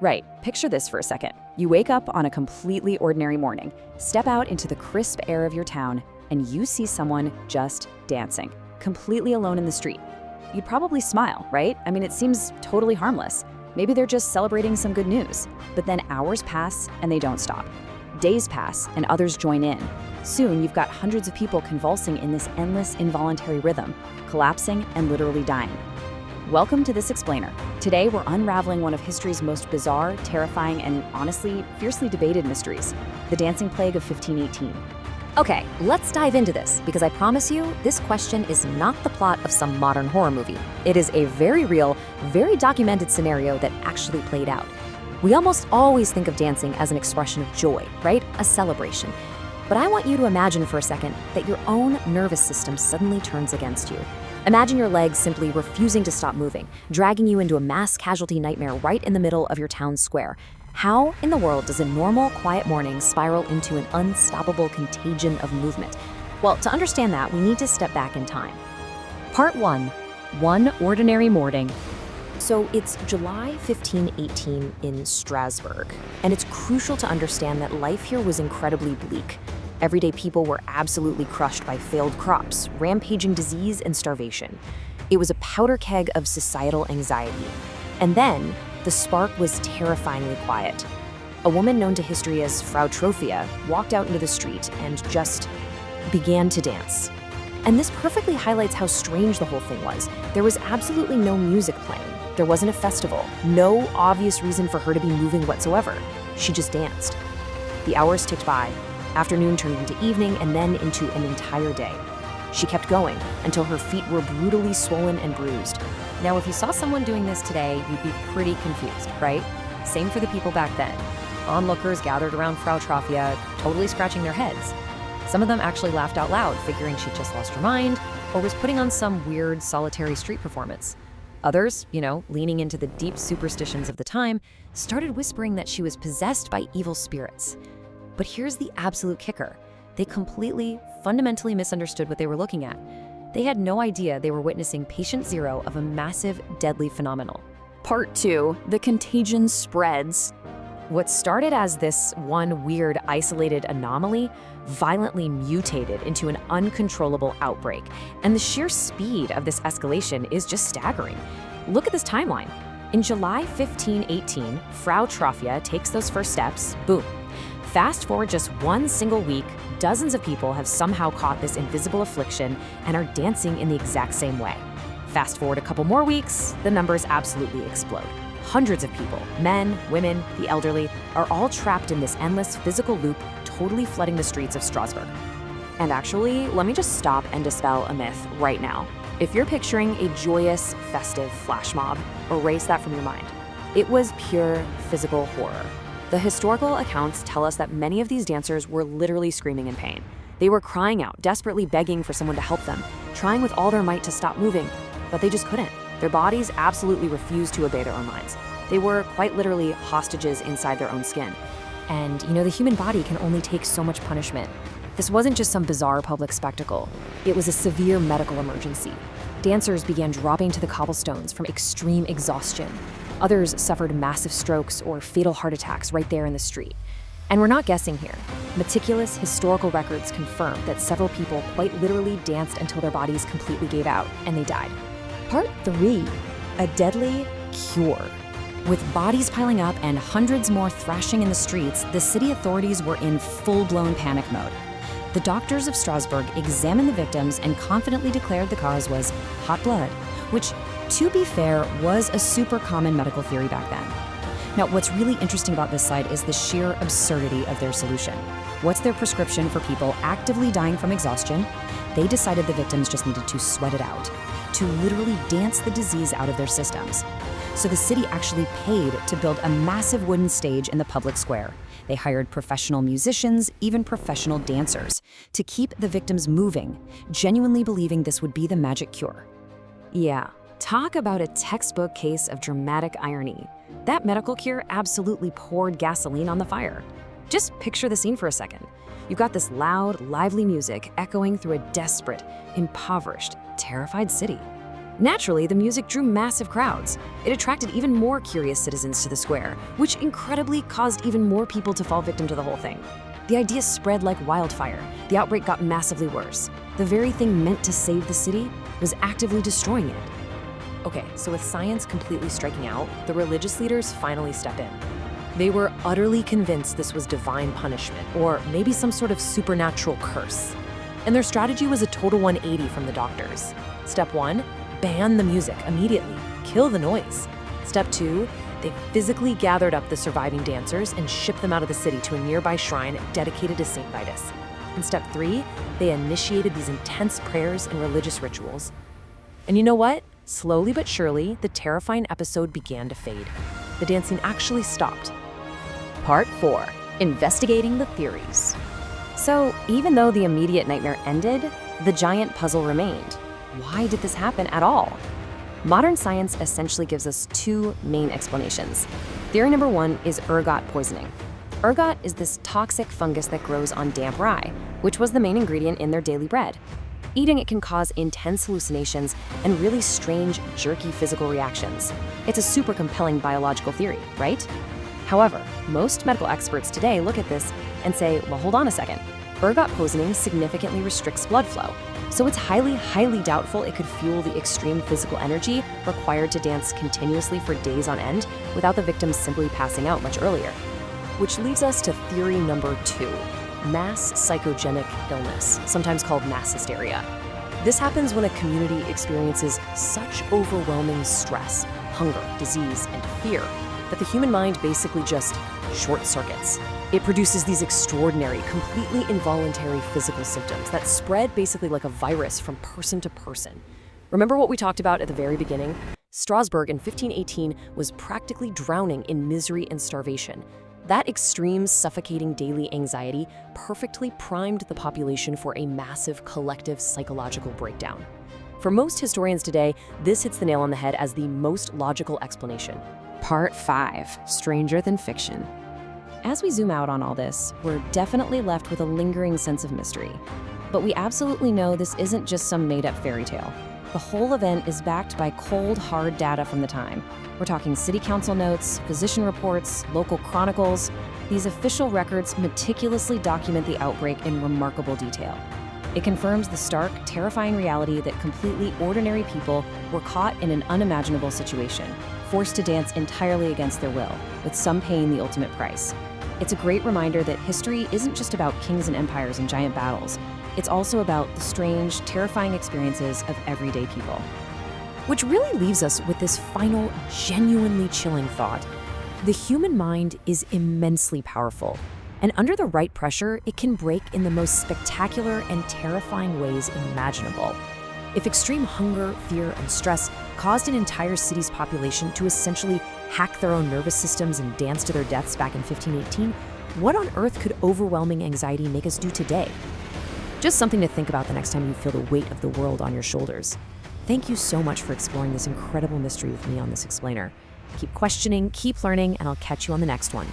Right, picture this for a second. You wake up on a completely ordinary morning, step out into the crisp air of your town, and you see someone just dancing, completely alone in the street. You'd probably smile, right? I mean, it seems totally harmless. Maybe they're just celebrating some good news. But then hours pass and they don't stop. Days pass and others join in. Soon, you've got hundreds of people convulsing in this endless, involuntary rhythm, collapsing and literally dying. Welcome to This Explainer. Today, we're unraveling one of history's most bizarre, terrifying, and honestly, fiercely debated mysteries, the dancing plague of 1518. Okay, let's dive into this, because I promise you, this question is not the plot of some modern horror movie. It is a very real, very documented scenario that actually played out. We almost always think of dancing as an expression of joy, right? A celebration. But I want you to imagine for a second that your own nervous system suddenly turns against you. Imagine your legs simply refusing to stop moving, dragging you into a mass casualty nightmare right in the middle of your town square. How in the world does a normal, quiet morning spiral into an unstoppable contagion of movement? Well, to understand that, we need to step back in time. Part 1. One ordinary morning. So it's July 1518 in Strasbourg, and it's crucial to understand that life here was incredibly bleak. Everyday people were absolutely crushed by failed crops, rampaging disease, and starvation. It was a powder keg of societal anxiety. And then, the spark was terrifyingly quiet. A woman known to history as Frau Trophia walked out into the street and just began to dance. And this perfectly highlights how strange the whole thing was. There was absolutely no music playing. There wasn't a festival. No obvious reason for her to be moving whatsoever. She just danced. The hours ticked by. Afternoon turned into evening and then into an entire day. She kept going until her feet were brutally swollen and bruised. Now, if you saw someone doing this today, you'd be pretty confused, right? Same for the people back then. Onlookers gathered around Frau Trophia, totally scratching their heads. Some of them actually laughed out loud, figuring she'd just lost her mind or was putting on some weird, solitary street performance. Others, leaning into the deep superstitions of the time, started whispering that she was possessed by evil spirits. But here's the absolute kicker. They completely, fundamentally misunderstood what they were looking at. They had no idea they were witnessing patient zero of a massive, deadly phenomenon. Part 2. The contagion spreads. What started as this one weird, isolated anomaly violently mutated into an uncontrollable outbreak. And the sheer speed of this escalation is just staggering. Look at this timeline. In July 1518, Frau Trophia takes those first steps, boom. Fast forward just one single week, dozens of people have somehow caught this invisible affliction and are dancing in the exact same way. Fast forward a couple more weeks, the numbers absolutely explode. Hundreds of people, men, women, the elderly, are all trapped in this endless physical loop, totally flooding the streets of Strasbourg. And actually, let me just stop and dispel a myth right now. If you're picturing a joyous, festive flash mob, erase that from your mind. It was pure physical horror. The historical accounts tell us that many of these dancers were literally screaming in pain. They were crying out, desperately begging for someone to help them, trying with all their might to stop moving, but they just couldn't. Their bodies absolutely refused to obey their own minds. They were quite literally hostages inside their own skin. And the human body can only take so much punishment. This wasn't just some bizarre public spectacle. It was a severe medical emergency. Dancers began dropping to the cobblestones from extreme exhaustion. Others suffered massive strokes or fatal heart attacks right there in the street. And we're not guessing here. Meticulous historical records confirm that several people quite literally danced until their bodies completely gave out and they died. Part 3. A deadly cure. With bodies piling up and hundreds more thrashing in the streets, the city authorities were in full-blown panic mode. The doctors of Strasbourg examined the victims and confidently declared the cause was hot blood, which, to be fair, was a super common medical theory back then. Now, what's really interesting about this side is the sheer absurdity of their solution. What's their prescription for people actively dying from exhaustion? They decided the victims just needed to sweat it out, to literally dance the disease out of their systems. So the city actually paid to build a massive wooden stage in the public square. They hired professional musicians, even professional dancers, to keep the victims moving, genuinely believing this would be the magic cure. Yeah, talk about a textbook case of dramatic irony. That medical cure absolutely poured gasoline on the fire. Just picture the scene for a second. You've got this loud, lively music echoing through a desperate, impoverished, terrified city. Naturally, the music drew massive crowds. It attracted even more curious citizens to the square, which incredibly caused even more people to fall victim to the whole thing. The idea spread like wildfire. The outbreak got massively worse. The very thing meant to save the city was actively destroying it. Okay, so with science completely striking out, the religious leaders finally step in. They were utterly convinced this was divine punishment, or maybe some sort of supernatural curse. And their strategy was a total 180 from the doctors. Step 1, ban the music immediately, kill the noise. Step 2, they physically gathered up the surviving dancers and shipped them out of the city to a nearby shrine dedicated to Saint Vitus. And step 3, they initiated these intense prayers and religious rituals. And you know what? Slowly but surely, the terrifying episode began to fade. The dancing actually stopped. Part 4. Investigating the theories. So, even though the immediate nightmare ended, the giant puzzle remained. Why did this happen at all? Modern science essentially gives us two main explanations. Theory number 1 is ergot poisoning. Ergot is this toxic fungus that grows on damp rye, which was the main ingredient in their daily bread. Eating it can cause intense hallucinations and really strange, jerky physical reactions. It's a super compelling biological theory, right? However, most medical experts today look at this and say, well, hold on a second. Ergot poisoning significantly restricts blood flow, so it's highly doubtful it could fuel the extreme physical energy required to dance continuously for days on end without the victim simply passing out much earlier. Which leads us to theory number 2. Mass psychogenic illness, sometimes called mass hysteria. This happens when a community experiences such overwhelming stress, hunger, disease, and fear that the human mind basically just short circuits. It produces these extraordinary, completely involuntary physical symptoms that spread basically like a virus from person to person. Remember what we talked about at the very beginning? Strasbourg in 1518 was practically drowning in misery and starvation. That extreme, suffocating daily anxiety perfectly primed the population for a massive collective psychological breakdown. For most historians today, this hits the nail on the head as the most logical explanation. Part 5. Stranger than fiction. As we zoom out on all this, we're definitely left with a lingering sense of mystery. But we absolutely know this isn't just some made-up fairy tale. The whole event is backed by cold, hard data from the time. We're talking city council notes, physician reports, local chronicles. These official records meticulously document the outbreak in remarkable detail. It confirms the stark, terrifying reality that completely ordinary people were caught in an unimaginable situation, forced to dance entirely against their will, with some paying the ultimate price. It's a great reminder that history isn't just about kings and empires and giant battles. It's also about the strange, terrifying experiences of everyday people. Which really leaves us with this final, genuinely chilling thought. The human mind is immensely powerful, and under the right pressure, it can break in the most spectacular and terrifying ways imaginable. If extreme hunger, fear, and stress caused an entire city's population to essentially hack their own nervous systems and dance to their deaths back in 1518, what on earth could overwhelming anxiety make us do today? Just something to think about the next time you feel the weight of the world on your shoulders. Thank you so much for exploring this incredible mystery with me on This Explainer. Keep questioning, keep learning, and I'll catch you on the next one.